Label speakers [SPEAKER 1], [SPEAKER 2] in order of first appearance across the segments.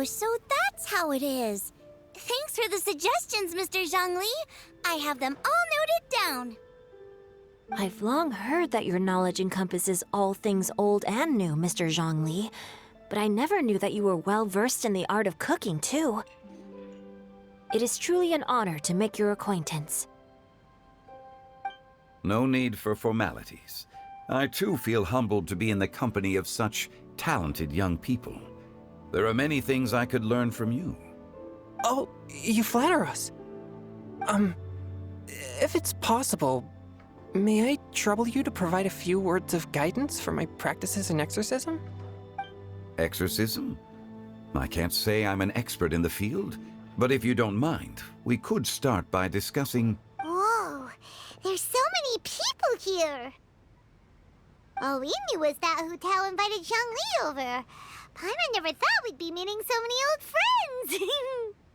[SPEAKER 1] so that's how it is. Thanks for the suggestions, Mr. Zhongli. I have them all noted down.
[SPEAKER 2] I've long heard that your knowledge encompasses all things old and new, Mr. Zhongli, but I never knew that you were well-versed in the art of cooking, too. It is truly an honor to make your acquaintance.
[SPEAKER 3] No need for formalities. I too feel humbled to be in the company of such talented young people. There are many things I could learn from you.
[SPEAKER 4] Oh, you flatter us. If it's possible, may I trouble you to provide a few words of guidance for my practices in exorcism?
[SPEAKER 3] Exorcism? I can't say I'm an expert in the field, but if you don't mind, we could start by discussing...
[SPEAKER 5] Whoa, there's so many people here. All we knew was that hotel invited Zhongli over. Paimon never thought we'd be meeting so many old friends.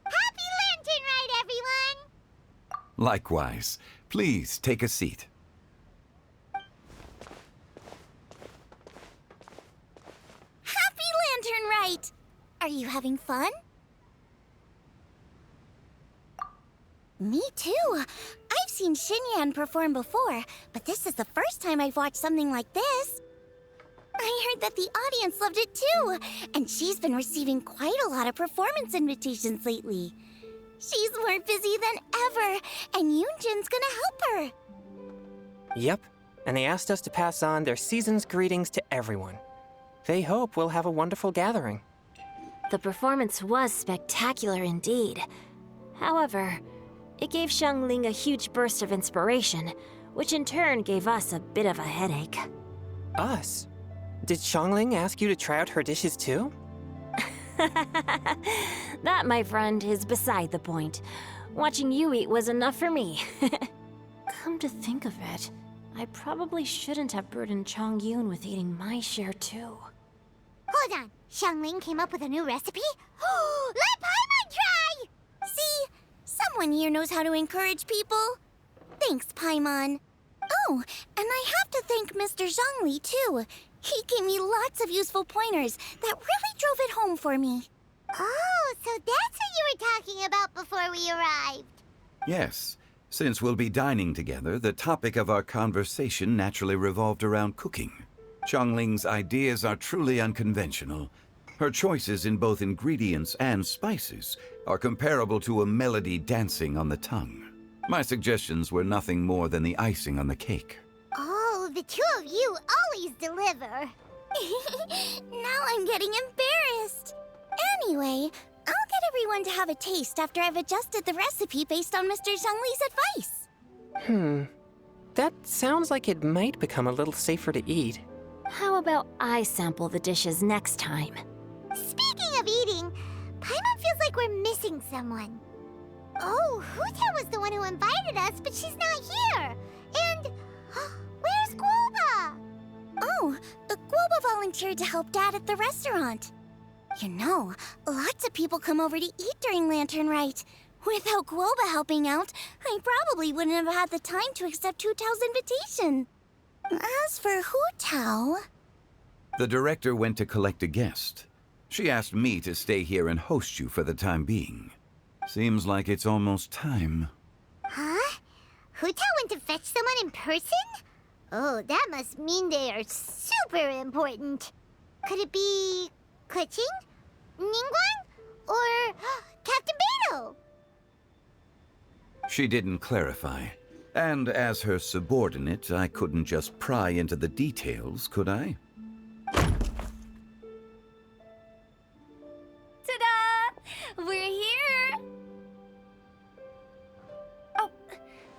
[SPEAKER 5] Happy Lantern Rite, everyone!
[SPEAKER 3] Likewise. Please take a seat.
[SPEAKER 1] Happy Lantern Rite! Are you having fun? Me too. I've seen Xinyan perform before, but this is the first time I've watched something like this. I heard that the audience loved it too, and she's been receiving quite a lot of performance invitations lately. She's more busy than ever, and Yoonjin's gonna help her.
[SPEAKER 4] Yep, and they asked us to pass on their season's greetings to everyone. They hope we'll have a wonderful gathering.
[SPEAKER 2] The performance was spectacular indeed. However, it gave Xiangling a huge burst of inspiration, which in turn gave us a bit of a headache.
[SPEAKER 4] Us? Did Xiangling ask you to try out her dishes too?
[SPEAKER 2] That, my friend, is beside the point. Watching you eat was enough for me. Come to think of it, I probably shouldn't have burdened Chongyun with eating my share too.
[SPEAKER 5] Hold on, Xiangling came up with a new recipe? Let Paimon try!
[SPEAKER 1] See? Someone here knows how to encourage people. Thanks, Paimon. Oh, and I have to thank Mr. Zhongli, too. He gave me lots of useful pointers that really drove it home for me.
[SPEAKER 5] Oh, so that's what you were talking about before we arrived.
[SPEAKER 3] Yes. Since we'll be dining together, the topic of our conversation naturally revolved around cooking. Xiangling's ideas are truly unconventional. Her choices in both ingredients and spices are comparable to a melody dancing on the tongue. My suggestions were nothing more than the icing on the cake.
[SPEAKER 5] Oh, the two of you always deliver.
[SPEAKER 1] Now I'm getting embarrassed. Anyway, I'll get everyone to have a taste after I've adjusted the recipe based on Mr. Zhongli's advice.
[SPEAKER 4] That sounds like it might become a little safer to eat.
[SPEAKER 2] How about I sample the dishes next time?
[SPEAKER 5] Speaking of eating, Paimon feels like we're missing someone. Oh, Huta was the one who invited us, but she's not here. And where's Guoba?
[SPEAKER 1] Oh, Guoba volunteered to help Dad at the restaurant. You know, lots of people come over to eat during Lantern Rite. Without Guoba helping out, I probably wouldn't have had the time to accept Hu Tao's invitation. As for Hu Tao...
[SPEAKER 3] The director went to collect a guest. She asked me to stay here and host you for the time being. Seems like it's almost time.
[SPEAKER 5] Huh? Huta went to fetch someone in person? Oh, that must mean they are super important. Could it be... Kuching? Ningguang? Or Captain Beto?
[SPEAKER 3] She didn't clarify. And as her subordinate, I couldn't just pry into the details, could I?
[SPEAKER 1] Ta-da! We're here! Oh,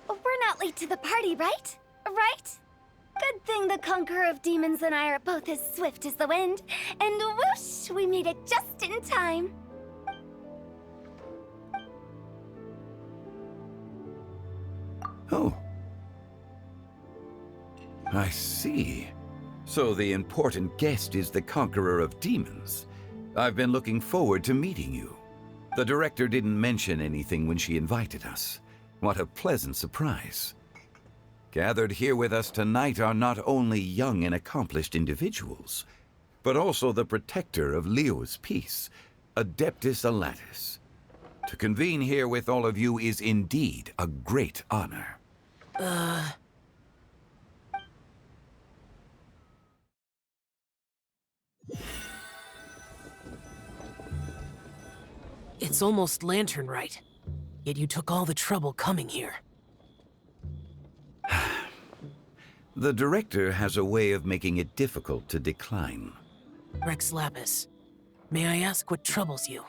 [SPEAKER 1] we're not late to the party, right? Right? Good thing the Conqueror of Demons and I are both as swift as the wind. And whoosh, we made it just in time.
[SPEAKER 3] Oh. I see. So the important guest is the Conqueror of Demons. I've been looking forward to meeting you. The director didn't mention anything when she invited us. What a pleasant surprise. Gathered here with us tonight are not only young and accomplished individuals, but also the protector of Liu's peace, Adeptus Alatus. To convene here with all of you is indeed a great honor.
[SPEAKER 6] It's almost lantern right. Yet you took all the trouble coming here.
[SPEAKER 3] The director has a way of making it difficult to decline.
[SPEAKER 6] Rex Lapis, may I ask what troubles you?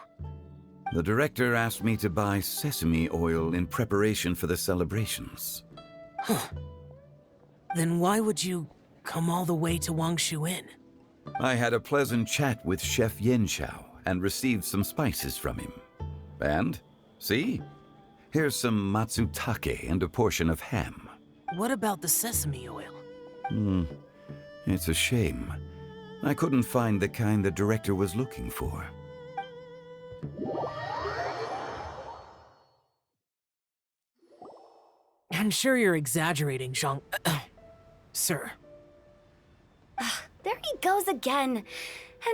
[SPEAKER 3] The director asked me to buy sesame oil in preparation for the celebrations.
[SPEAKER 6] Then why would you come all the way to Wangshu Inn?
[SPEAKER 3] I had a pleasant chat with Chef Yen Chao and received some spices from him. And, see? Here's some matsutake and a portion of ham.
[SPEAKER 6] What about the sesame oil?
[SPEAKER 3] It's a shame. I couldn't find the kind the director was looking for.
[SPEAKER 6] I'm sure you're exaggerating, Zhang... Sir.
[SPEAKER 1] There he goes again.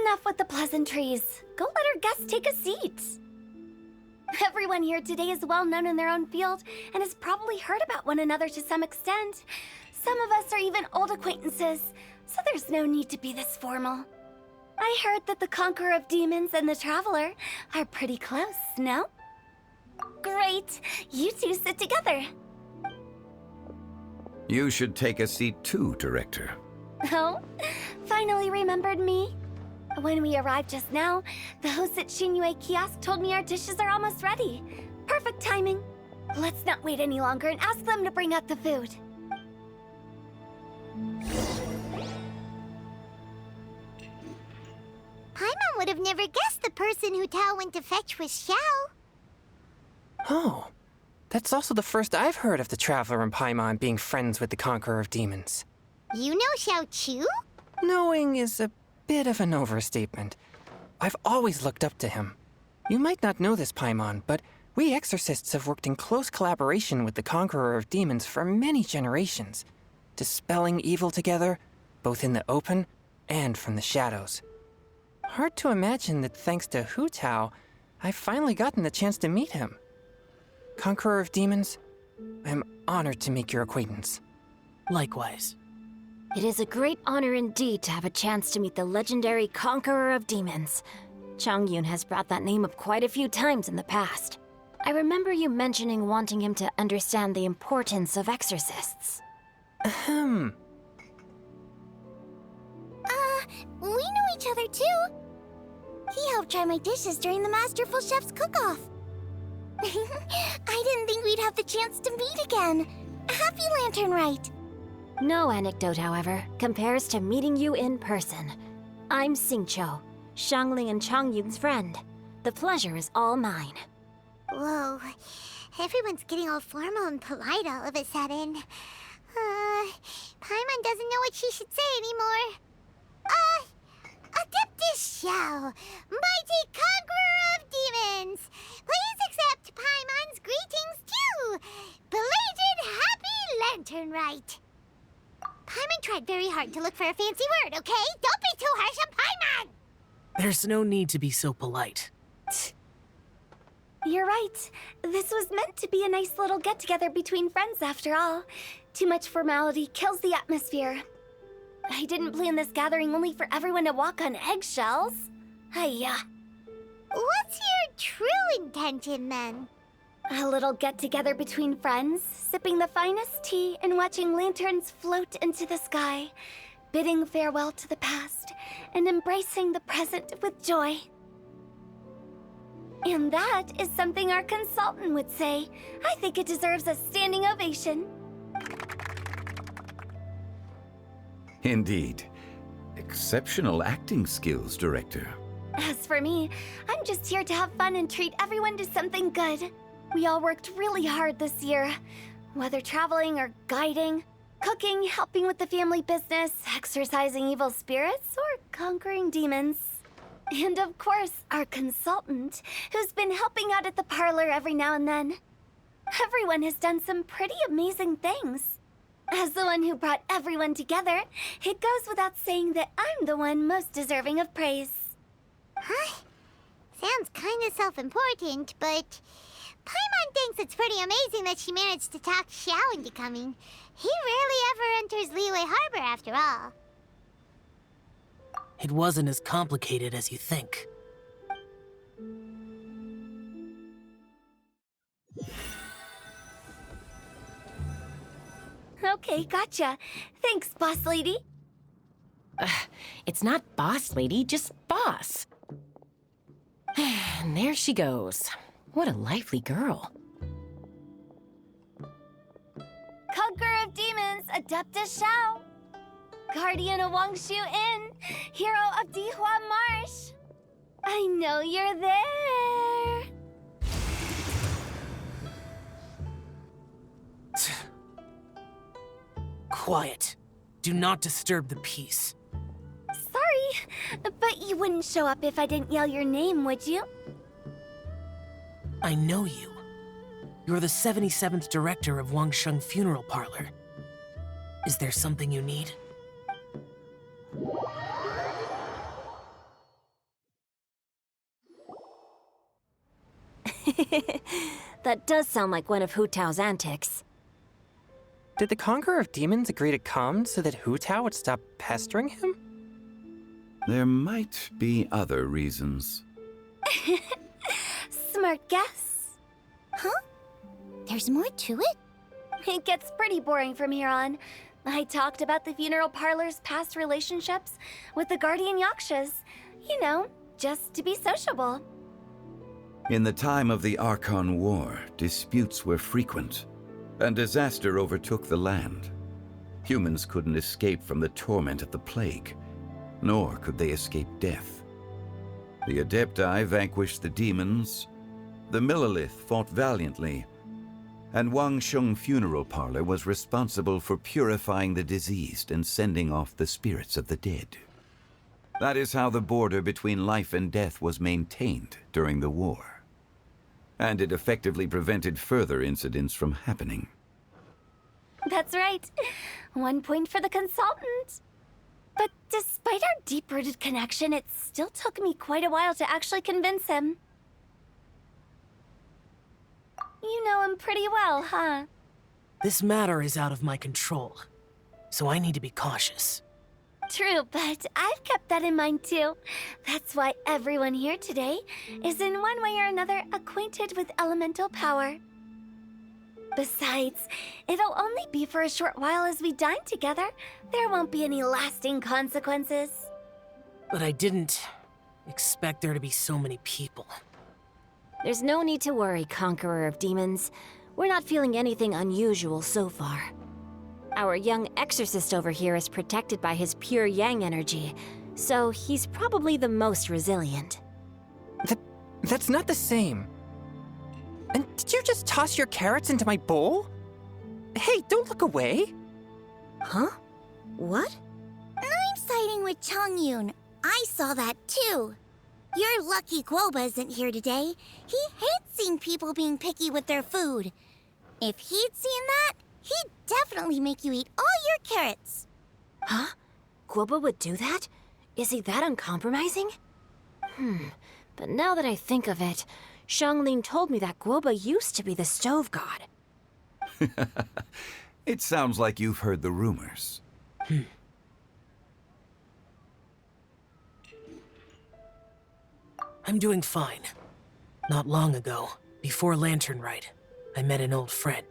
[SPEAKER 1] Enough with the pleasantries. Go let our guests take a seat. Everyone here today is well known in their own field and has probably heard about one another to some extent. Some of us are even old acquaintances, so there's no need to be this formal. I heard that the Conqueror of Demons and the Traveler are pretty close, no? Great. You two sit together.
[SPEAKER 3] You should take a seat too, Director.
[SPEAKER 1] Oh, finally remembered me? When we arrived just now, the host at Shinyue Kiosk told me our dishes are almost ready. Perfect timing. Let's not wait any longer and ask them to bring out the food.
[SPEAKER 5] Paimon would have never guessed the person who Tao went to fetch was Xiao.
[SPEAKER 4] Oh, that's also the first I've heard of the Traveler and Paimon being friends with the Conqueror of Demons.
[SPEAKER 5] You know Xiao Chu?
[SPEAKER 4] Knowing is a bit of an overstatement. I've always looked up to him. You might not know this, Paimon, but we exorcists have worked in close collaboration with the Conqueror of Demons for many generations, dispelling evil together, both in the open and from the shadows. Hard to imagine that thanks to Hu Tao, I've finally gotten the chance to meet him. Conqueror of Demons, I'm honored to make your acquaintance.
[SPEAKER 6] Likewise.
[SPEAKER 2] It is a great honor indeed to have a chance to meet the legendary Conqueror of Demons. Changyun has brought that name up quite a few times in the past. I remember you mentioning wanting him to understand the importance of exorcists.
[SPEAKER 1] We know each other too. He helped try my dishes during the Masterful Chef's cook-off. I didn't think we'd have the chance to meet again. Happy Lantern Rite.
[SPEAKER 2] No anecdote, however, compares to meeting you in person. I'm Xingqiu, Shangling and Changyun's friend. The pleasure is all mine.
[SPEAKER 5] Whoa, everyone's getting all formal and polite all of a sudden. Paimon doesn't know what she should say anymore. Adeptus Xiao, mighty Conqueror of Demons, please accept Paimon's greetings too. Belated Happy Lantern Rite. Paimon tried very hard to look for a fancy word, okay? Don't be too harsh on Paimon!
[SPEAKER 6] There's no need to be so polite.
[SPEAKER 1] You're right. This was meant to be a nice little get-together between friends after all. Too much formality kills the atmosphere. I didn't plan this gathering only for everyone to walk on eggshells. Hiya.
[SPEAKER 5] What's your true intention, then?
[SPEAKER 1] A little get-together between friends, sipping the finest tea and watching lanterns float into the sky, bidding farewell to the past and embracing the present with joy. And that is something our consultant would say. I think it deserves a standing ovation.
[SPEAKER 3] Indeed. Exceptional acting skills, Director.
[SPEAKER 1] As for me, I'm just here to have fun and treat everyone to something good. We all worked really hard this year. Whether traveling or guiding, cooking, helping with the family business, exorcising evil spirits, or conquering demons. And of course, our consultant, who's been helping out at the parlor every now and then. Everyone has done some pretty amazing things. As the one who brought everyone together, it goes without saying that I'm the one most deserving of praise.
[SPEAKER 5] Huh? Sounds sounds kinda self-important, but Paimon thinks it's pretty amazing that she managed to talk Xiao into coming. He rarely ever enters Liyue Harbor after all.
[SPEAKER 6] It wasn't as complicated as you think.
[SPEAKER 1] Okay, gotcha. Thanks, boss lady.
[SPEAKER 7] It's not boss lady, just boss. And there she goes. What a lively girl.
[SPEAKER 1] Conqueror of demons, Adeptus Shao. Guardian of Wangshu Inn, hero of Dihua Marsh. I know you're there.
[SPEAKER 6] Quiet. Do not disturb the peace.
[SPEAKER 1] Sorry, but you wouldn't show up if I didn't yell your name, would you?
[SPEAKER 6] I know you. You're the 77th director of Wangsheng Funeral Parlor. Is there something you need?
[SPEAKER 2] That does sound like one of Hu Tao's antics.
[SPEAKER 4] Did the Conqueror of Demons agree to come so that Hu Tao would stop pestering him?
[SPEAKER 3] There might be other reasons.
[SPEAKER 1] Smart guess. Huh? There's more to it? It gets pretty boring from here on. I talked about the funeral parlor's past relationships with the guardian yakshas. You know, just to be sociable.
[SPEAKER 3] In the time of the Archon War, disputes were frequent, and disaster overtook the land. Humans couldn't escape from the torment of the plague, nor could they escape death. The Adepti vanquished the demons, the Millelith fought valiantly, and Wangsheng Funeral Parlor was responsible for purifying the diseased and sending off the spirits of the dead. That is how the border between life and death was maintained during the war. And it effectively prevented further incidents from happening.
[SPEAKER 1] That's right. 1 point for the consultant. But despite our deep-rooted connection, it still took me quite a while to actually convince him. You know him pretty well, huh?
[SPEAKER 6] This matter is out of my control, so I need to be cautious.
[SPEAKER 1] True, but I've kept that in mind too. That's why everyone here today is in one way or another acquainted with elemental power. Besides, it'll only be for a short while as we dine together. There won't be any lasting consequences.
[SPEAKER 6] But I didn't expect there to be so many people.
[SPEAKER 2] There's no need to worry, Conqueror of Demons. We're not feeling anything unusual so far. Our young exorcist over here is protected by his pure yang energy, so he's probably the most resilient.
[SPEAKER 4] That's not the same. And did you just toss your carrots into my bowl? Hey, don't look away.
[SPEAKER 2] Huh? What?
[SPEAKER 1] I'm siding with Chongyun. I saw that too. You're lucky Guoba isn't here today. He hates seeing people being picky with their food. If he'd seen that, he'd definitely make you eat all your carrots.
[SPEAKER 2] Huh? Guoba would do that? Is he that uncompromising? But now that I think of it, Xianglin told me that Guoba used to be the stove god.
[SPEAKER 3] It sounds like you've heard the rumors.
[SPEAKER 6] I'm doing fine. Not long ago, before Lantern Rite, I met an old friend.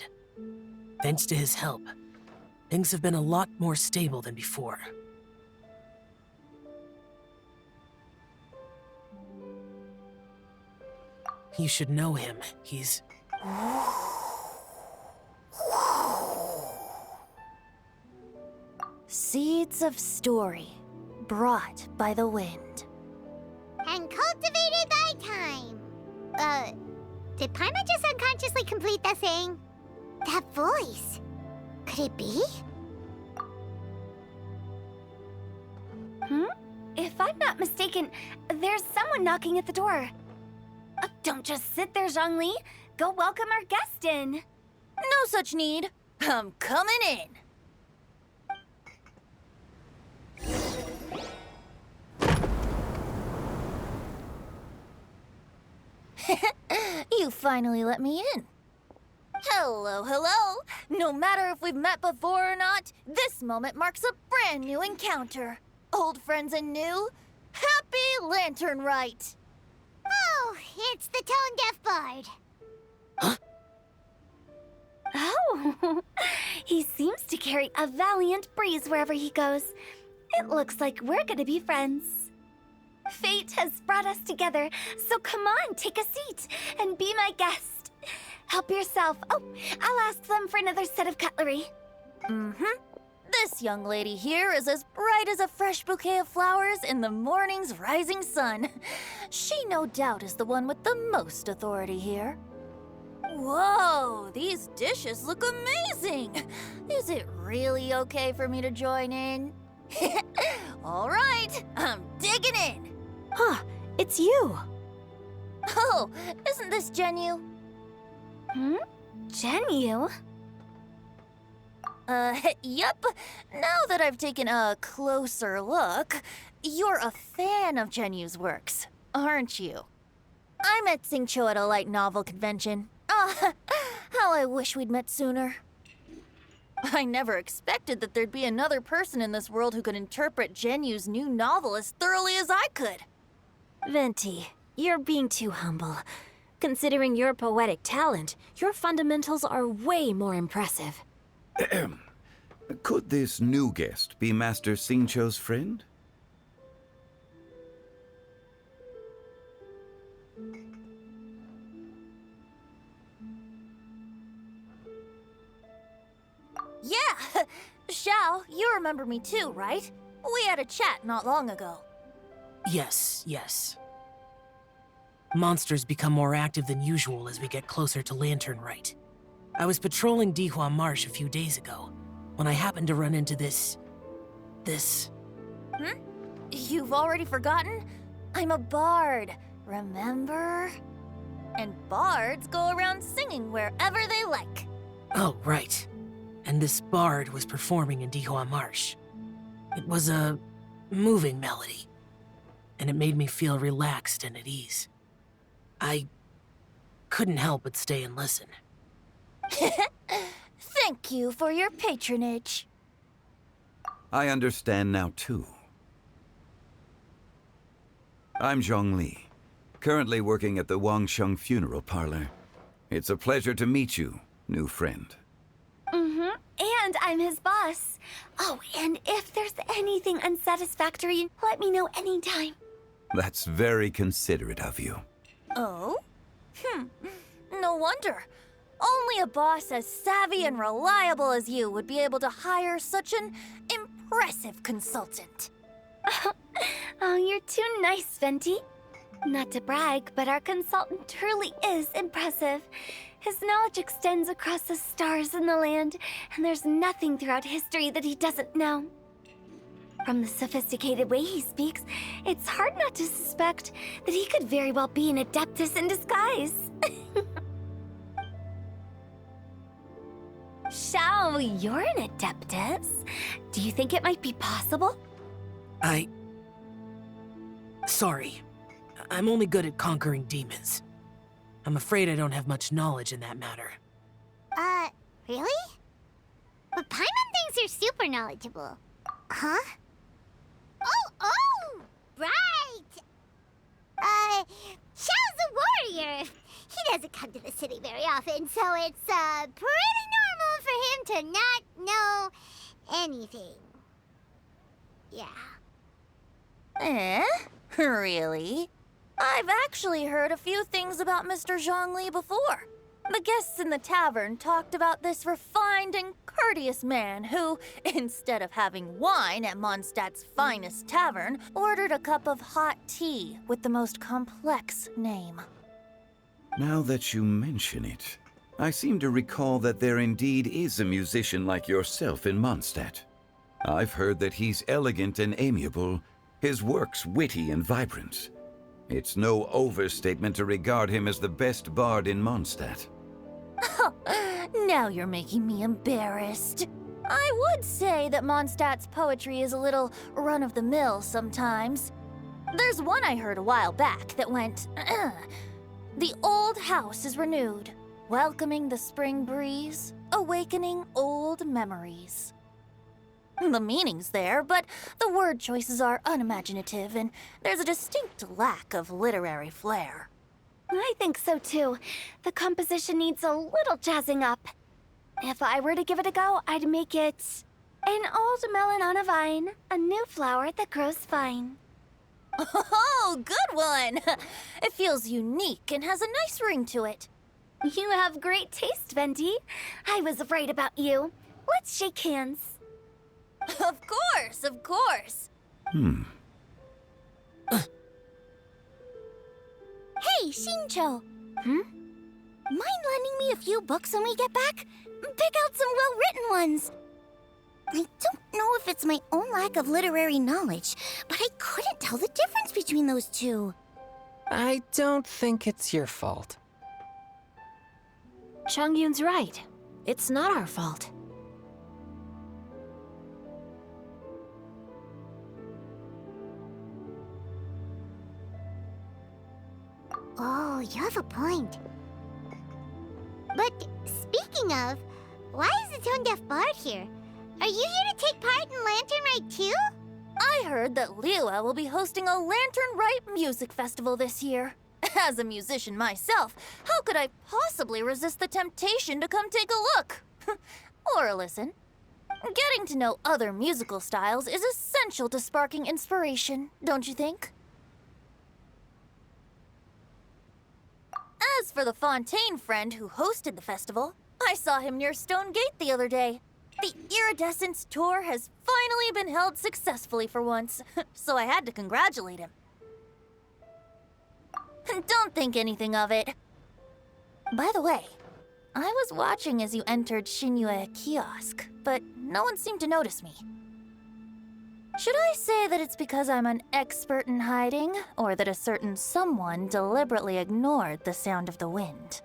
[SPEAKER 6] Thanks to his help, things have been a lot more stable than before. You should know him. He's...
[SPEAKER 2] Seeds of story, brought by the wind.
[SPEAKER 5] And cultivated by time. Did Paimon just unconsciously complete that saying? That voice. Could it be?
[SPEAKER 1] If I'm not mistaken, there's someone knocking at the door. Don't just sit there, Zhongli. Go welcome our guest in.
[SPEAKER 8] No such need. I'm coming in. You finally let me in. Hello, hello. No matter if we've met before or not, this moment marks a brand new encounter. Old friends and new, happy Lantern Rite.
[SPEAKER 5] Oh, it's the tone-deaf bard.
[SPEAKER 1] Oh, he seems to carry a valiant breeze wherever he goes. It looks like we're gonna be friends. Fate has brought us together, so come on, take a seat and be my guest. Help yourself. Oh, I'll ask them for another set of cutlery.
[SPEAKER 8] This young lady here is as bright as a fresh bouquet of flowers in the morning's rising sun. She no doubt is the one with the most authority here. Whoa, these dishes look amazing! Is it really okay for me to join in? All right, I'm digging in.
[SPEAKER 2] Huh, it's you.
[SPEAKER 8] Oh, isn't this Genu?
[SPEAKER 1] Genu?
[SPEAKER 8] Yep. Now that I've taken a closer look, you're a fan of Genu's works, aren't you? I met Xingqiu at a light novel convention. Ah, how I wish we'd met sooner. I never expected that there'd be another person in this world who could interpret Genu's new novel as thoroughly as I could.
[SPEAKER 2] Venti, you're being too humble. Considering your poetic talent, your fundamentals are way more impressive.
[SPEAKER 3] Could this new guest be Master Xingqiu's friend?
[SPEAKER 8] Yeah! Xiao, you remember me too, right? We had a chat not long ago.
[SPEAKER 6] Yes, yes. Monsters become more active than usual as we get closer to Lantern Rite. I was patrolling Dihua Marsh a few days ago, when I happened to run into this...
[SPEAKER 8] You've already forgotten? I'm a bard, remember? And bards go around singing wherever they like.
[SPEAKER 6] Oh, right. And this bard was performing in Dihua Marsh. It was a moving melody, and it made me feel relaxed and at ease. I couldn't help but stay and listen.
[SPEAKER 8] Thank you for your patronage.
[SPEAKER 3] I understand now, too. I'm Zhongli, currently working at the Wangsheng Funeral Parlor. It's a pleasure to meet you, new friend.
[SPEAKER 1] And I'm his boss. Oh, and if there's anything unsatisfactory, let me know anytime.
[SPEAKER 3] That's very considerate of you.
[SPEAKER 8] Oh? No wonder. Only a boss as savvy and reliable as you would be able to hire such an impressive consultant.
[SPEAKER 1] Oh, you're too nice, Venti. Not to brag, but our consultant truly is impressive. His knowledge extends across the stars and the land, and there's nothing throughout history that he doesn't know. From the sophisticated way he speaks, it's hard not to suspect that he could very well be an adeptus in disguise. Xiao, you're an adeptus. Do you think it might be possible?
[SPEAKER 6] Sorry. I'm only good at conquering demons. I'm afraid I don't have much knowledge in that matter.
[SPEAKER 5] Really? But Paimon thinks you're super knowledgeable. Huh? Oh! Right! Xiao's a warrior. He doesn't come to the city very often, so it's, pretty normal for him to not know anything. Yeah.
[SPEAKER 8] Really? I've actually heard a few things about Mr. Zhongli before. The guests in the tavern talked about this refined and courteous man who, instead of having wine at Mondstadt's finest tavern, ordered a cup of hot tea with the most complex name.
[SPEAKER 3] Now that you mention it, I seem to recall that there indeed is a musician like yourself in Mondstadt. I've heard that he's elegant and amiable, his works witty and vibrant. It's no overstatement to regard him as the best bard in Mondstadt.
[SPEAKER 8] Now you're making me embarrassed. I would say that Mondstadt's poetry is a little run-of-the-mill sometimes. There's one I heard a while back that went, The old house is renewed, welcoming the spring breeze, awakening old memories. The meaning's there, but the word choices are unimaginative, and there's a distinct lack of literary flair.
[SPEAKER 1] I think so too. The composition needs a little jazzing up. If I were to give it a go, I'd make it an old melon on a vine, a new flower that grows fine.
[SPEAKER 8] Oh, good one! It feels unique and has a nice ring to it.
[SPEAKER 1] You have great taste, Venti. I was right about you. Let's shake hands.
[SPEAKER 8] Of course, of course.
[SPEAKER 1] Hey, Shincho. Mind lending me a few books when we get back? Pick out some well-written ones. I don't know if it's my own lack of literary knowledge, but I couldn't tell the difference between those two.
[SPEAKER 4] I don't think it's your fault.
[SPEAKER 2] Chongyun's right. It's not our fault.
[SPEAKER 5] Oh, you have a point. But speaking of, why is the tone-deaf bard here? Are you here to take part in Lantern Rite too?
[SPEAKER 8] I heard that Liua will be hosting a Lantern Rite music festival this year. As a musician myself, how could I possibly resist the temptation to come take a look? Or listen. Getting to know other musical styles is essential to sparking inspiration, don't you think? As for the Fontaine friend who hosted the festival, I saw him near Stone Gate the other day. The Iridescence tour has finally been held successfully for once, so I had to congratulate him. Don't think anything of it. By the way, I was watching as you entered Shinyue Kiosk, but no one seemed to notice me. Should I say that it's because I'm an expert in hiding, or that a certain someone deliberately ignored the sound of the wind?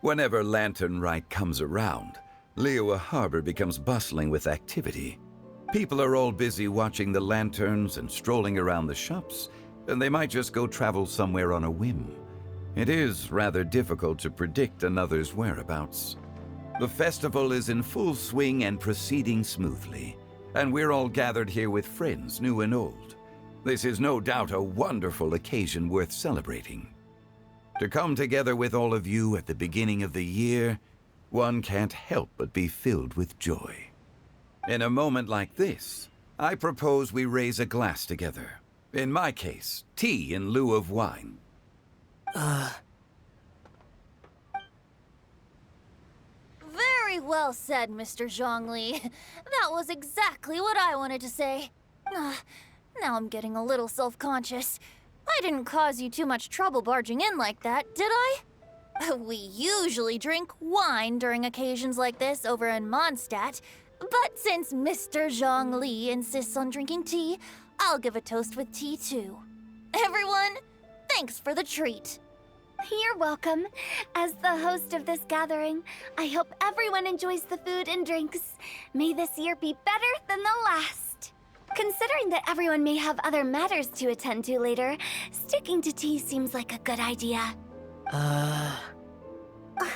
[SPEAKER 3] Whenever Lantern Rite comes around, Liua Harbor becomes bustling with activity. People are all busy watching the lanterns and strolling around the shops, and they might just go travel somewhere on a whim. It is rather difficult to predict another's whereabouts. The festival is in full swing and proceeding smoothly, and we're all gathered here with friends, new and old. This is no doubt a wonderful occasion worth celebrating. To come together with all of you at the beginning of the year, one can't help but be filled with joy. In a moment like this, I propose we raise a glass together. In my case, tea in lieu of wine.
[SPEAKER 8] Very well said, Mr. Zhongli. That was exactly what I wanted to say. Now I'm getting a little self-conscious. I didn't cause you too much trouble barging in like that, did I? We usually drink wine during occasions like this over in Mondstadt, but since Mr. Zhongli insists on drinking tea, I'll give a toast with tea too. Everyone, thanks for the treat.
[SPEAKER 1] You're welcome. As the host of this gathering, I hope everyone enjoys the food and drinks. May this year be better than the last. Considering that everyone may have other matters to attend to later, sticking to tea seems like a good idea.
[SPEAKER 5] All of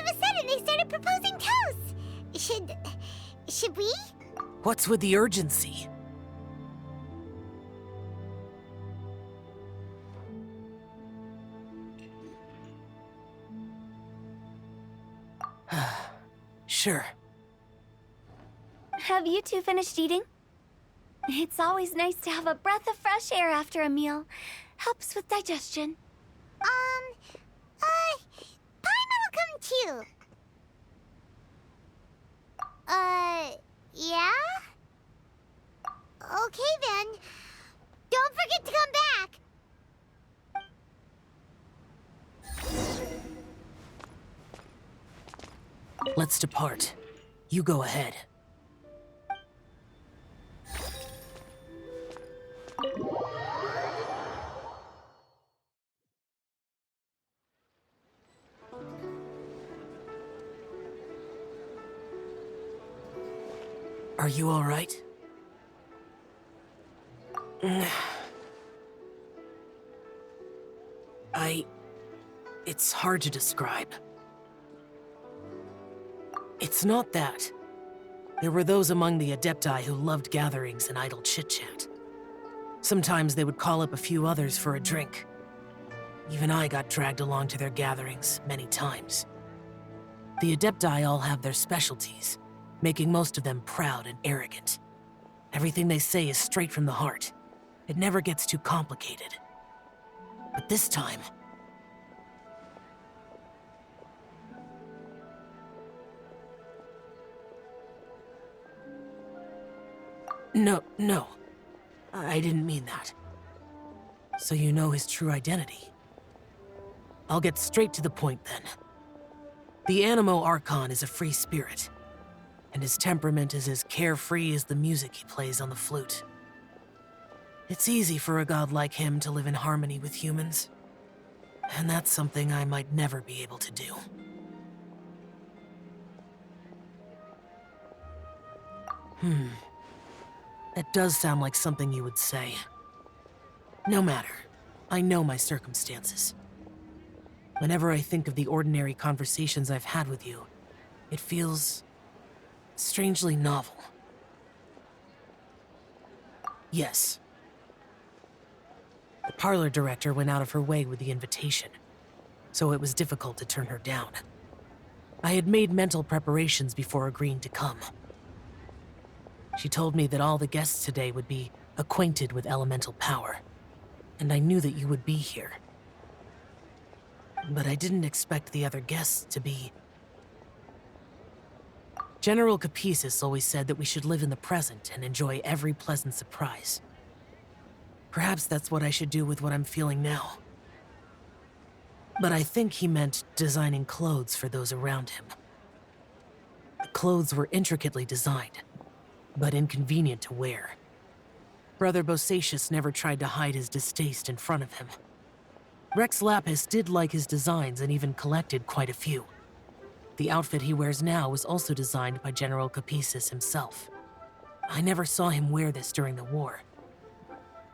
[SPEAKER 5] a sudden, they started proposing toasts. Should we?
[SPEAKER 6] What's with the urgency? Sure.
[SPEAKER 1] Have you two finished eating? It's always nice to have a breath of fresh air after a meal. Helps with digestion.
[SPEAKER 5] Paimon will come too. Yeah? Okay then. Don't forget to come back.
[SPEAKER 6] Let's depart. You go ahead. Are you all right? It's hard to describe. It's not that. There were those among the Adepti who loved gatherings and idle chit-chat. Sometimes they would call up a few others for a drink. Even I got dragged along to their gatherings many times. The Adepti all have their specialties, making most of them proud and arrogant. Everything they say is straight from the heart. It never gets too complicated. But this time... No. I didn't mean that. So you know his true identity. I'll get straight to the point then. The Animo Archon is a free spirit, and his temperament is as carefree as the music he plays on the flute. It's easy for a god like him to live in harmony with humans, and that's something I might never be able to do. That does sound like something you would say. No matter. I know my circumstances. Whenever I think of the ordinary conversations I've had with you, it feels strangely novel. Yes. The parlor director went out of her way with the invitation, so it was difficult to turn her down. I had made mental preparations before agreeing to come. She told me that all the guests today would be acquainted with elemental power, and I knew that you would be here. But I didn't expect the other guests to be... General Capisis always said that we should live in the present and enjoy every pleasant surprise. Perhaps that's what I should do with what I'm feeling now. But I think he meant designing clothes for those around him. The clothes were intricately designed, but inconvenient to wear. Brother Bosacius never tried to hide his distaste in front of him. Rex Lapis did like his designs and even collected quite a few. The outfit he wears now was also designed by General Capisis himself. I never saw him wear this during the war.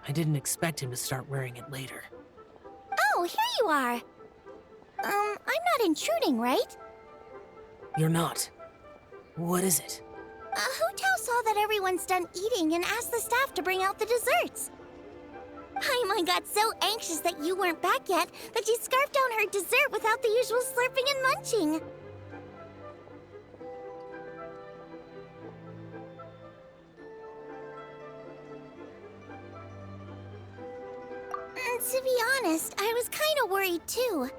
[SPEAKER 6] I didn't expect him to start wearing it later.
[SPEAKER 1] Oh, here you are. I'm not intruding, right?
[SPEAKER 6] You're not. What is it?
[SPEAKER 1] Hu Tao saw that everyone's done eating and asked the staff to bring out the desserts. Paimon got so anxious that you weren't back yet that she scarfed down her dessert without the usual slurping and munching. To be honest, I was kind of worried too.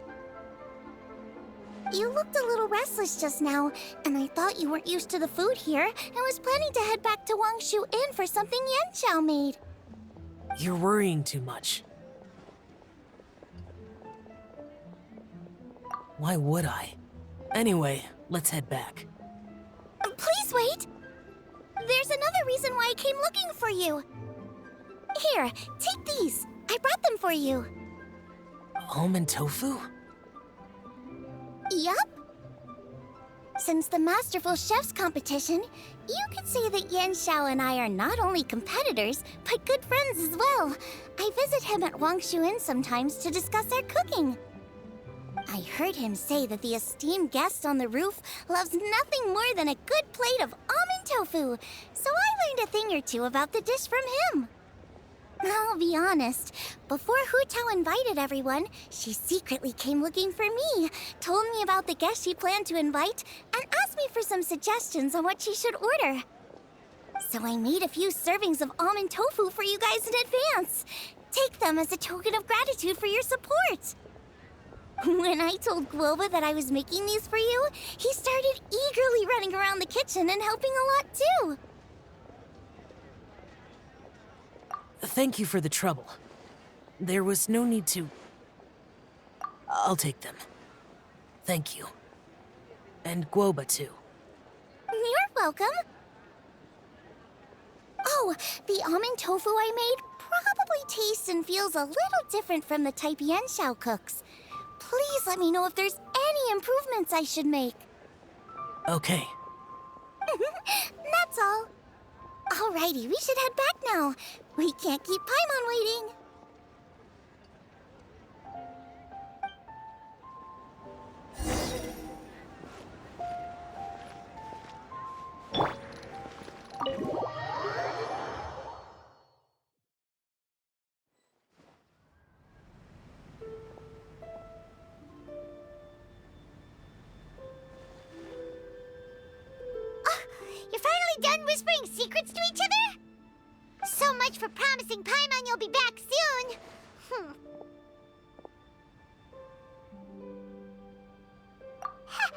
[SPEAKER 1] You looked a little restless just now, and I thought you weren't used to the food here and was planning to head back to Wangshu Inn for something Yanxiao made.
[SPEAKER 6] You're worrying too much. Why would I? Anyway, let's head back.
[SPEAKER 1] Please wait! There's another reason why I came looking for you. Here, take these. I brought them for you.
[SPEAKER 6] Almond tofu?
[SPEAKER 1] Yup. Since the Masterful Chef's competition, you could say that Yanxiao and I are not only competitors, but good friends as well. I visit him at Wangshu Inn sometimes to discuss our cooking. I heard him say that the esteemed guest on the roof loves nothing more than a good plate of almond tofu, so I learned a thing or two about the dish from him. I'll be honest, before Hu Tao invited everyone, she secretly came looking for me, told me about the guests she planned to invite, and asked me for some suggestions on what she should order. So I made a few servings of almond tofu for you guys in advance. Take them as a token of gratitude for your support. When I told Guoba that I was making these for you, he started eagerly running around the kitchen and helping a lot too.
[SPEAKER 6] Thank you for the trouble. There was no need to... I'll take them. Thank you. And Guoba, too.
[SPEAKER 1] You're welcome. Oh, the almond tofu I made probably tastes and feels a little different from the type Yanxiao cooks. Please let me know if there's any improvements I should make.
[SPEAKER 6] Okay.
[SPEAKER 1] That's all. Alrighty, we should head back now. We can't keep Paimon waiting.
[SPEAKER 5] been whispering secrets to each other? So much for promising Paimon you'll be back soon. How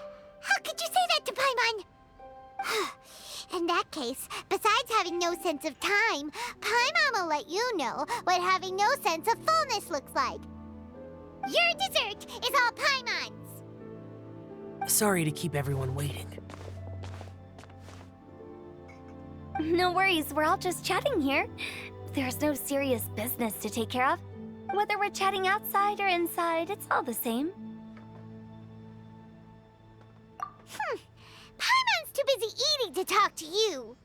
[SPEAKER 5] could you say that to Paimon? In that case, besides having no sense of time, Paimon will let you know what having no sense of fullness looks like. Your dessert is all Paimon's.
[SPEAKER 6] Sorry to keep everyone waiting.
[SPEAKER 1] No worries, we're all just chatting here. There's no serious business to take care of. Whether we're chatting outside or inside, it's all the same.
[SPEAKER 5] Paimon's too busy eating to talk to you.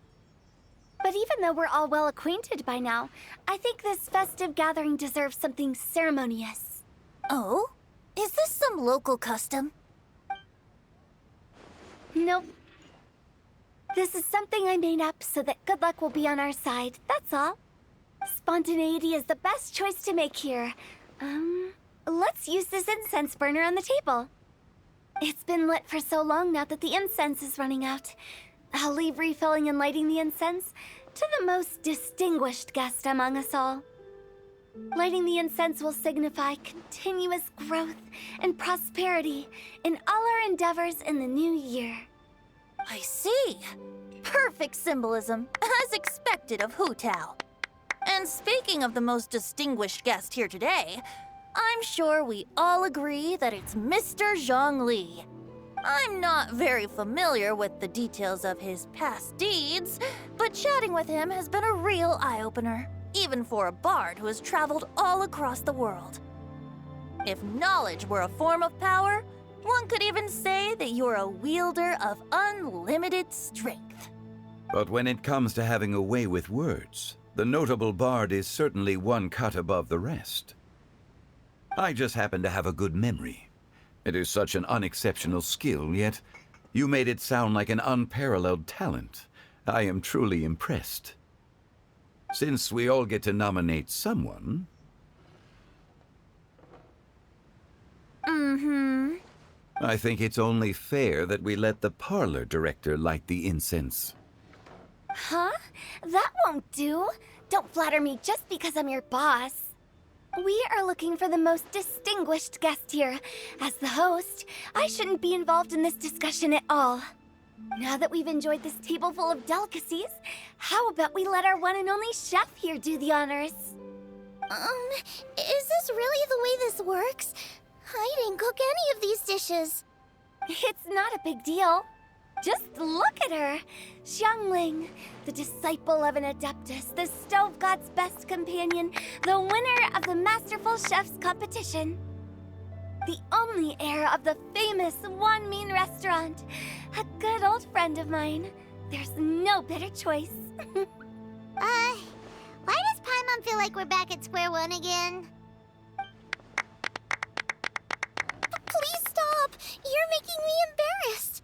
[SPEAKER 1] But even though we're all well acquainted by now, I think this festive gathering deserves something ceremonious.
[SPEAKER 8] Oh? Is this some local custom?
[SPEAKER 1] Nope. This is something I made up so that good luck will be on our side, that's all. Spontaneity is the best choice to make here. Let's use this incense burner on the table. It's been lit for so long now that the incense is running out. I'll leave refilling and lighting the incense to the most distinguished guest among us all. Lighting the incense will signify continuous growth and prosperity in all our endeavors in the new year.
[SPEAKER 8] I see. Perfect symbolism, as expected of Hu Tao. And speaking of the most distinguished guest here today, I'm sure we all agree that it's Mr. Zhongli. I'm not very familiar with the details of his past deeds, but chatting with him has been a real eye-opener, even for a bard who has traveled all across the world. If knowledge were a form of power, one could even say that you're a wielder of unlimited strength.
[SPEAKER 3] But when it comes to having a way with words, the notable bard is certainly one cut above the rest. I just happen to have a good memory. It is such an unexceptional skill, yet you made it sound like an unparalleled talent. I am truly impressed. Since we all get to nominate someone... I think it's only fair that we let the parlor director light the incense.
[SPEAKER 1] Huh? That won't do. Don't flatter me just because I'm your boss. We are looking for the most distinguished guest here. As the host, I shouldn't be involved in this discussion at all. Now that we've enjoyed this table full of delicacies, how about we let our one and only chef here do the honors? Is this really the way this works? I didn't cook any of these dishes. It's not a big deal. Just look at her. Xiangling, the disciple of an adeptus, the stove god's best companion, the winner of the Masterful Chef's competition. The only heir of the famous Wan Min restaurant. A good old friend of mine. There's no better choice.
[SPEAKER 5] Why does Paimon feel like we're back at square one again?
[SPEAKER 1] Please stop. You're making me embarrassed.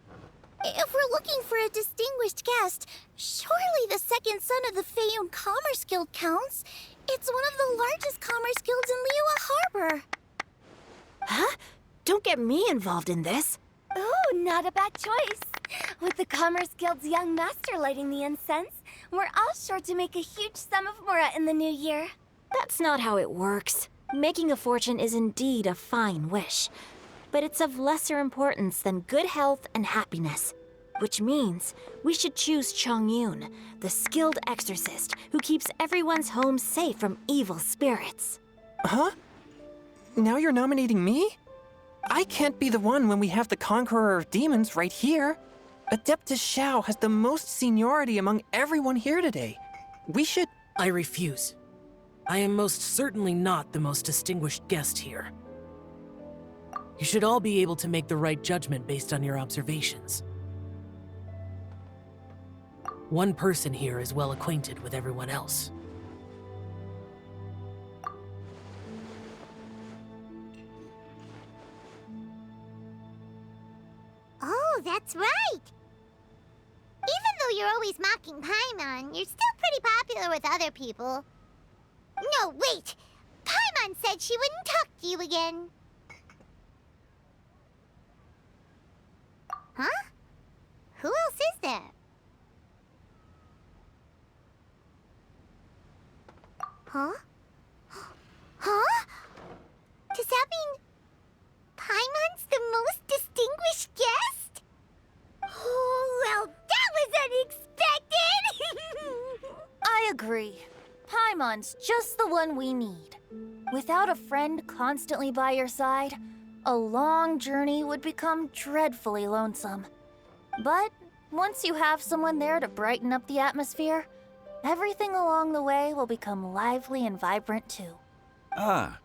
[SPEAKER 1] If we're looking for a distinguished guest, surely the second son of the Feiyun Commerce Guild counts. It's one of the largest commerce guilds in Liyue Harbor.
[SPEAKER 2] Huh? Don't get me involved in this.
[SPEAKER 1] Ooh, not a bad choice. With the Commerce Guild's young master lighting the incense, we're all sure to make a huge sum of mora in the new year.
[SPEAKER 2] That's not how it works. Making a fortune is indeed a fine wish, but it's of lesser importance than good health and happiness. Which means we should choose Chongyun, the skilled exorcist who keeps everyone's home safe from evil spirits.
[SPEAKER 4] Huh? Now you're nominating me? I can't be the one when we have the Conqueror of Demons right here. Adeptus Xiao has the most seniority among everyone here today. We should...
[SPEAKER 6] I refuse. I am most certainly not the most distinguished guest here. You should all be able to make the right judgment based on your observations. One person here is well acquainted with everyone else.
[SPEAKER 5] Oh, that's right! Even though you're always mocking Paimon, you're still pretty popular with other people. No, wait! Paimon said she wouldn't talk to you again. Huh? Who else is there? Huh? Huh? Does that mean Paimon's the most distinguished guest? Oh, well, that was unexpected!
[SPEAKER 8] I agree. Paimon's just the one we need. Without a friend constantly by your side, a long journey would become dreadfully lonesome. But once you have someone there to brighten up the atmosphere, everything along the way will become lively and vibrant too.
[SPEAKER 3] Ah,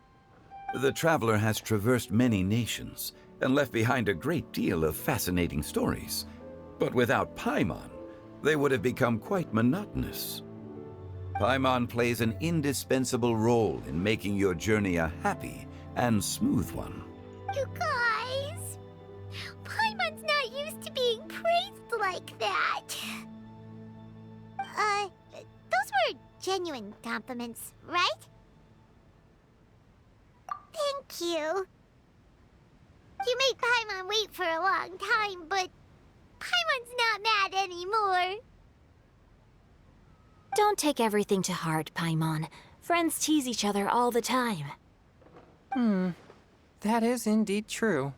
[SPEAKER 3] the traveler has traversed many nations and left behind a great deal of fascinating stories. But without Paimon, they would have become quite monotonous. Paimon plays an indispensable role in making your journey a happy and smooth one.
[SPEAKER 5] You guys, Paimon's not used to being praised like that. Those were genuine compliments, right? Thank you. You made Paimon wait for a long time, but Paimon's not mad anymore.
[SPEAKER 2] Don't take everything to heart, Paimon. Friends tease each other all the time.
[SPEAKER 4] That is indeed true.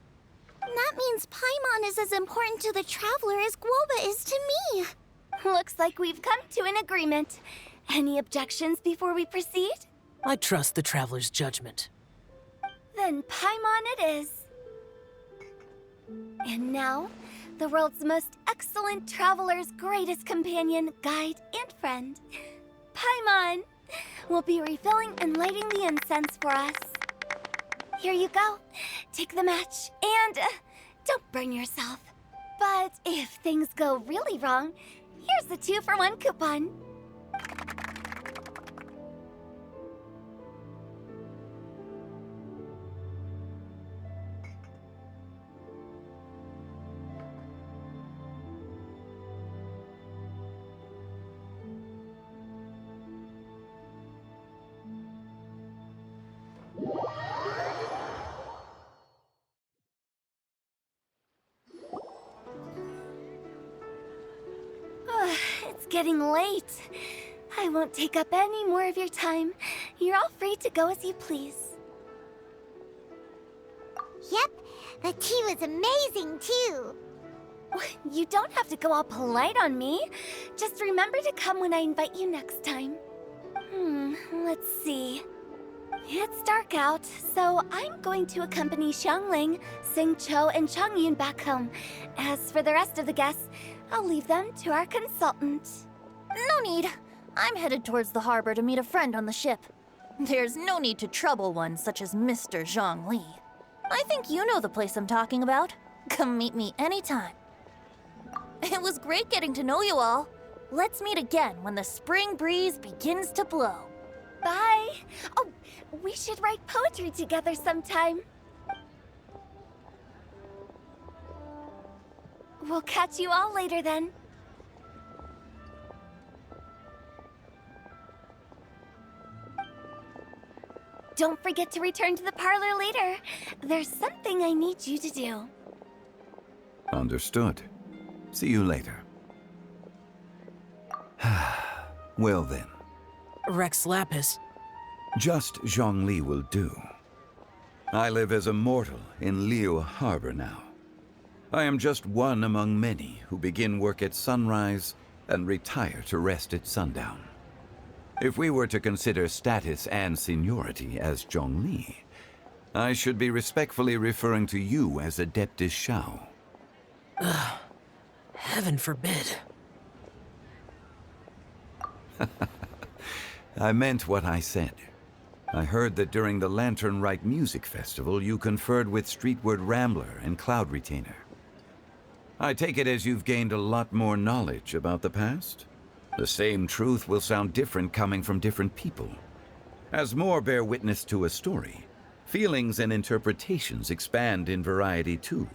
[SPEAKER 1] That means Paimon is as important to the traveler as Guoba is to me. Looks like we've come to an agreement. Any objections before we proceed?
[SPEAKER 6] I trust the traveler's judgment.
[SPEAKER 1] Then Paimon it is. And now, the world's most excellent traveler's greatest companion, guide, and friend, Paimon, will be refilling and lighting the incense for us. Here you go. Take the match, and don't burn yourself. But if things go really wrong, here's the 2-for-1 coupon. It's getting late. I won't take up any more of your time. You're all free to go as you please.
[SPEAKER 5] Yep, the tea was amazing too.
[SPEAKER 1] You don't have to go all polite on me. Just remember to come when I invite you next time. Let's see. It's dark out, so I'm going to accompany Xiangling, Xingqiu, and Changyun back home. As for the rest of the guests, I'll leave them to our consultant.
[SPEAKER 8] No need. I'm headed towards the harbor to meet a friend on the ship. There's no need to trouble one such as Mr. Zhongli. I think you know the place I'm talking about. Come meet me anytime. It was great getting to know you all. Let's meet again when the spring breeze begins to blow.
[SPEAKER 1] Bye. Oh, we should write poetry together sometime. We'll catch you all later then. Don't forget to return to the parlor later. There's something I need you to do.
[SPEAKER 3] Understood. See you later. Well then,
[SPEAKER 6] Rex Lapis.
[SPEAKER 3] just Zhongli will do. I live as a mortal in Liu Harbor now. I am just one among many who begin work at sunrise and retire to rest at sundown. If we were to consider status and seniority as Zhongli, I should be respectfully referring to you as Adeptus Shao.
[SPEAKER 6] Heaven forbid.
[SPEAKER 3] I meant what I said. I heard that during the Lantern Rite Music Festival, you conferred with Streetward Rambler and Cloud Retainer. I take it as you've gained a lot more knowledge about the past? The same truth will sound different coming from different people. As more bear witness to a story, feelings and interpretations expand in variety too.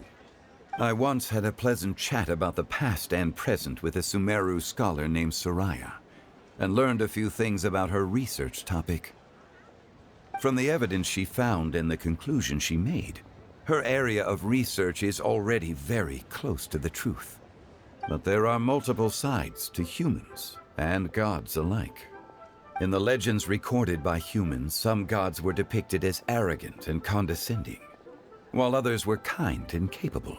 [SPEAKER 3] I once had a pleasant chat about the past and present with a Sumeru scholar named Soraya, and learned a few things about her research topic. From the evidence she found and the conclusion she made, her area of research is already very close to the truth. But there are multiple sides to humans and gods alike. In the legends recorded by humans, some gods were depicted as arrogant and condescending, while others were kind and capable.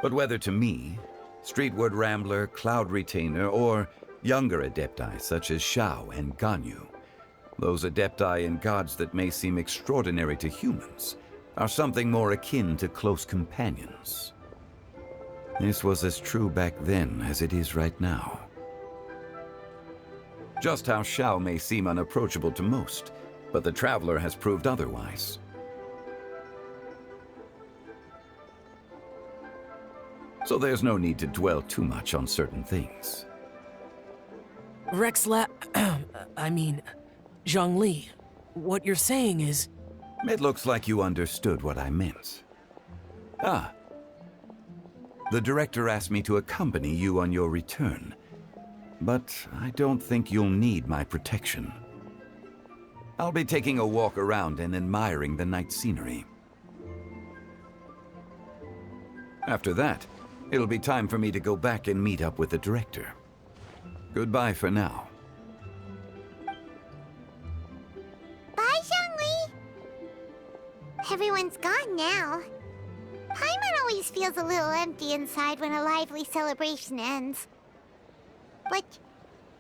[SPEAKER 3] But whether to me, Streetward Rambler, Cloud Retainer, or younger adepti such as Shao and Ganyu, those adepti and gods that may seem extraordinary to humans are something more akin to close companions. This was as true back then as it is right now. Just how Shao may seem unapproachable to most, but the Traveler has proved otherwise. So there's no need to dwell too much on certain things.
[SPEAKER 6] Zhongli, what you're saying is...
[SPEAKER 3] It looks like you understood what I meant. Ah. The director asked me to accompany you on your return, but I don't think you'll need my protection. I'll be taking a walk around and admiring the night scenery. After that, it'll be time for me to go back and meet up with the director. Goodbye for now.
[SPEAKER 5] Bye, Zhongli! Everyone's gone now. Paimon always feels a little empty inside when a lively celebration ends. But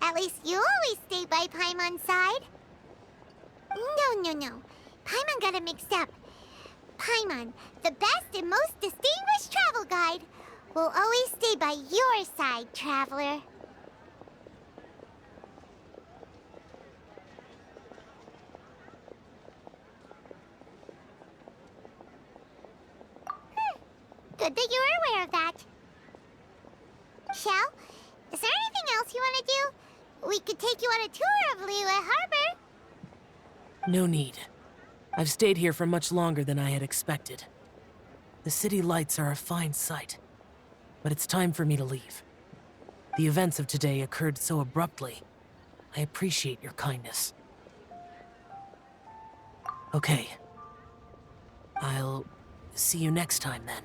[SPEAKER 5] at least you always stay by Paimon's side. No. Paimon got it mixed up. Paimon, the best and most distinguished travel guide, will always stay by your side, Traveler. Good that you're aware of that. Shell, is there anything else you want to do? We could take you on a tour of Liyue Harbor.
[SPEAKER 6] No need. I've stayed here for much longer than I had expected. The city lights are a fine sight, but it's time for me to leave. The events of today occurred so abruptly. I appreciate your kindness. Okay. I'll see you next time then.